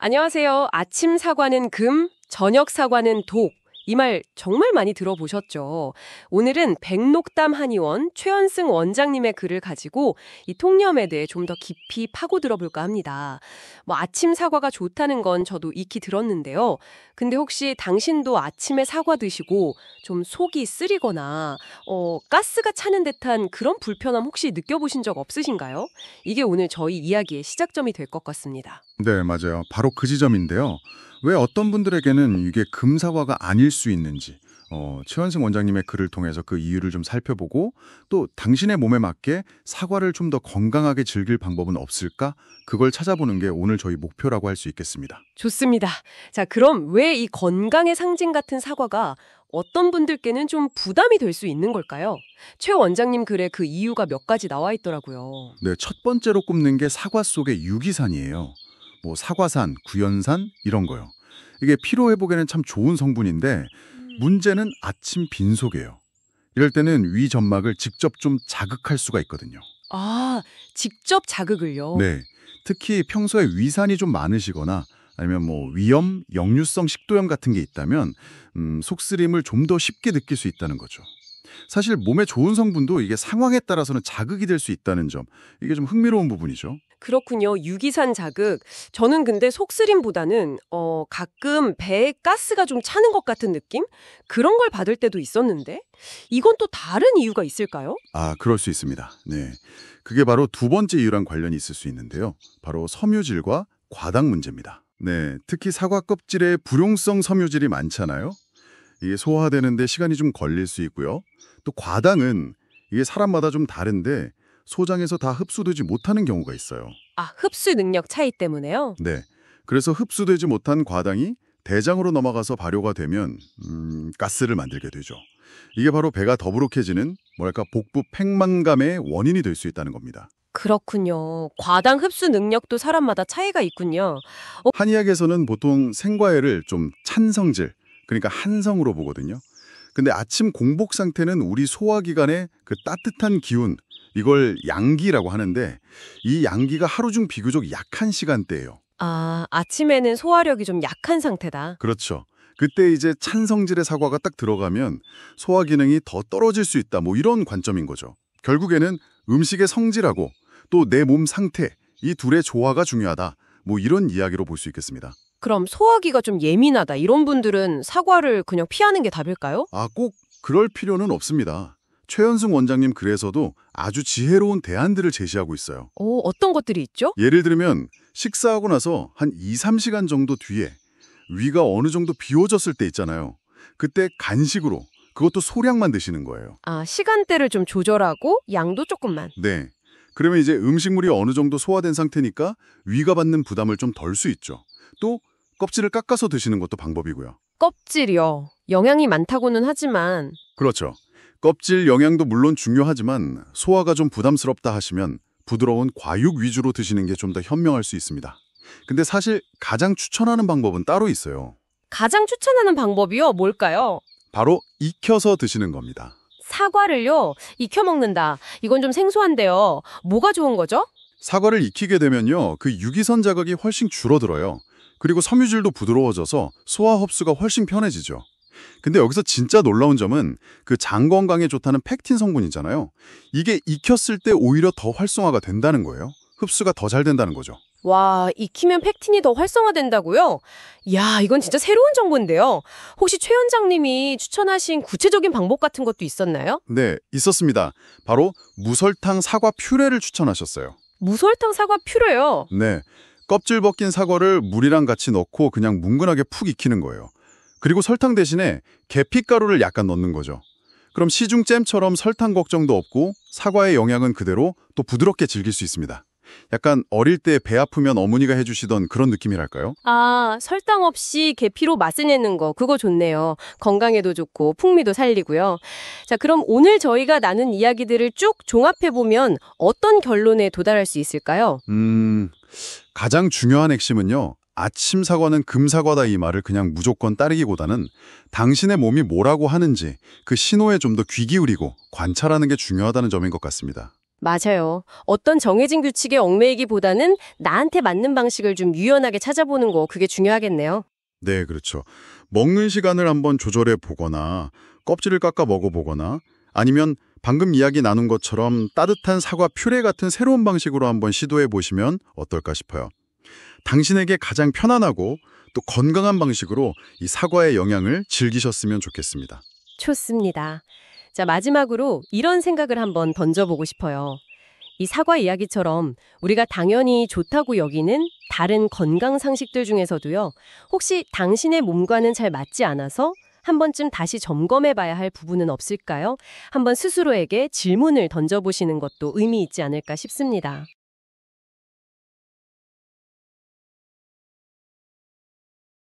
안녕하세요. 아침 사과는 금, 저녁 사과는 독. 이 말 정말 많이 들어보셨죠? 오늘은 백록담 한의원 최현승 원장님의 글을 가지고 이 통념에 대해 좀 더 깊이 파고 들어볼까 합니다. 아침 사과가 좋다는 건 저도 익히 들었는데요. 근데 혹시 당신도 아침에 사과 드시고 좀 속이 쓰리거나 가스가 차는 듯한 그런 불편함 혹시 느껴보신 적 없으신가요? 이게 오늘 저희 이야기의 시작점이 될 것 같습니다. 네, 맞아요. 바로 그 지점인데요. 왜 어떤 분들에게는 이게 금사과가 아닐 수 있는지 최현승 원장님의 글을 통해서 그 이유를 좀 살펴보고 또 당신의 몸에 맞게 사과를 좀 더 건강하게 즐길 방법은 없을까? 그걸 찾아보는 게 오늘 저희 목표라고 할 수 있겠습니다. 좋습니다. 자, 그럼 왜 이 건강의 상징 같은 사과가 어떤 분들께는 좀 부담이 될 수 있는 걸까요? 최 원장님 글에 그 이유가 몇 가지 나와 있더라고요. 네, 첫 번째로 꼽는 게 사과 속의 유기산이에요. 사과산, 구연산 이런 거요. 이게 피로 회복에는 참 좋은 성분인데 문제는 아침 빈속이에요. 이럴 때는 위 점막을 직접 좀 자극할 수가 있거든요. 아, 직접 자극을요? 네, 특히 평소에 위산이 좀 많으시거나 아니면 위염, 역류성 식도염 같은 게 있다면 속쓰림을 좀 더 쉽게 느낄 수 있다는 거죠. 사실 몸에 좋은 성분도 이게 상황에 따라서는 자극이 될 수 있다는 점, 이게 좀 흥미로운 부분이죠. 그렇군요. 유기산 자극. 저는 근데 속쓰림보다는 가끔 배에 가스가 좀 차는 것 같은 느낌? 그런 걸 받을 때도 있었는데 이건 또 다른 이유가 있을까요? 아, 그럴 수 있습니다. 네, 그게 바로 두 번째 이유랑 관련이 있을 수 있는데요. 바로 섬유질과 과당 문제입니다. 네, 특히 사과 껍질에 불용성 섬유질이 많잖아요. 이게 소화되는데 시간이 좀 걸릴 수 있고요. 또 과당은 이게 사람마다 좀 다른데 소장에서 다 흡수되지 못하는 경우가 있어요. 아, 흡수 능력 차이 때문에요? 네, 그래서 흡수되지 못한 과당이 대장으로 넘어가서 발효가 되면 가스를 만들게 되죠. 이게 바로 배가 더부룩해지는 복부 팽만감의 원인이 될 수 있다는 겁니다. 그렇군요. 과당 흡수 능력도 사람마다 차이가 있군요. 한의학에서는 보통 생과일을 좀 찬성질, 그러니까 한성으로 보거든요. 근데 아침 공복 상태는 우리 소화기관의 그 따뜻한 기운, 이걸 양기라고 하는데 이 양기가 하루 중 비교적 약한 시간대예요. 아, 아침에는 소화력이 좀 약한 상태다. 그렇죠. 그때 이제 찬성질의 사과가 딱 들어가면 소화 기능이 더 떨어질 수 있다. 이런 관점인 거죠. 결국에는 음식의 성질하고 또 내 몸 상태, 이 둘의 조화가 중요하다. 이런 이야기로 볼 수 있겠습니다. 그럼 소화기가 좀 예민하다 이런 분들은 사과를 그냥 피하는 게 답일까요? 아, 꼭 그럴 필요는 없습니다. 최현승 원장님 글에서도 아주 지혜로운 대안들을 제시하고 있어요. 어떤 것들이 있죠? 예를 들면 식사하고 나서 한 2, 3시간 정도 뒤에 위가 어느 정도 비워졌을 때 있잖아요. 그때 간식으로, 그것도 소량만 드시는 거예요. 아, 시간대를 좀 조절하고 양도 조금만. 네. 그러면 이제 음식물이 어느 정도 소화된 상태니까 위가 받는 부담을 좀 덜 수 있죠. 또 껍질을 깎아서 드시는 것도 방법이고요. 껍질이요. 영양이 많다고는 하지만 그렇죠. 껍질 영양도 물론 중요하지만 소화가 좀 부담스럽다 하시면 부드러운 과육 위주로 드시는 게 좀 더 현명할 수 있습니다. 근데 사실 가장 추천하는 방법은 따로 있어요. 가장 추천하는 방법이요? 뭘까요? 바로 익혀서 드시는 겁니다. 사과를요? 익혀 먹는다. 이건 좀 생소한데요. 뭐가 좋은 거죠? 사과를 익히게 되면요, 그 유기선 자극이 훨씬 줄어들어요. 그리고 섬유질도 부드러워져서 소화 흡수가 훨씬 편해지죠. 근데 여기서 진짜 놀라운 점은 그 장 건강에 좋다는 팩틴 성분이잖아요. 이게 익혔을 때 오히려 더 활성화가 된다는 거예요. 흡수가 더 잘 된다는 거죠. 와, 익히면 팩틴이 더 활성화된다고요? 이야, 이건 진짜 새로운 정보인데요. 혹시 최 원장님이 추천하신 구체적인 방법 같은 것도 있었나요? 네, 있었습니다. 바로 무설탕 사과 퓨레를 추천하셨어요. 무설탕 사과 퓨레요? 네, 껍질 벗긴 사과를 물이랑 같이 넣고 그냥 뭉근하게 푹 익히는 거예요. 그리고 설탕 대신에 계피가루를 약간 넣는 거죠. 그럼 시중잼처럼 설탕 걱정도 없고 사과의 영양은 그대로 또 부드럽게 즐길 수 있습니다. 약간 어릴 때 배 아프면 어머니가 해주시던 그런 느낌이랄까요? 아, 설탕 없이 계피로 맛을 내는 거, 그거 좋네요. 건강에도 좋고 풍미도 살리고요. 자, 그럼 오늘 저희가 나눈 이야기들을 쭉 종합해보면 어떤 결론에 도달할 수 있을까요? 가장 중요한 핵심은요. 아침 사과는 금사과다 이 말을 그냥 무조건 따르기보다는 당신의 몸이 뭐라고 하는지 그 신호에 좀 더 귀 기울이고 관찰하는 게 중요하다는 점인 것 같습니다. 맞아요. 어떤 정해진 규칙에 얽매이기보다는 나한테 맞는 방식을 좀 유연하게 찾아보는 거 그게 중요하겠네요. 네, 그렇죠. 먹는 시간을 한번 조절해 보거나 껍질을 깎아 먹어보거나 아니면 방금 이야기 나눈 것처럼 따뜻한 사과 퓨레 같은 새로운 방식으로 한번 시도해 보시면 어떨까 싶어요. 당신에게 가장 편안하고 또 건강한 방식으로 이 사과의 영향을 즐기셨으면 좋겠습니다. 좋습니다. 자, 마지막으로 이런 생각을 한번 던져보고 싶어요. 이 사과 이야기처럼 우리가 당연히 좋다고 여기는 다른 건강 상식들 중에서도요, 혹시 당신의 몸과는 잘 맞지 않아서 한 번쯤 다시 점검해 봐야 할 부분은 없을까요? 한번 스스로에게 질문을 던져보시는 것도 의미 있지 않을까 싶습니다.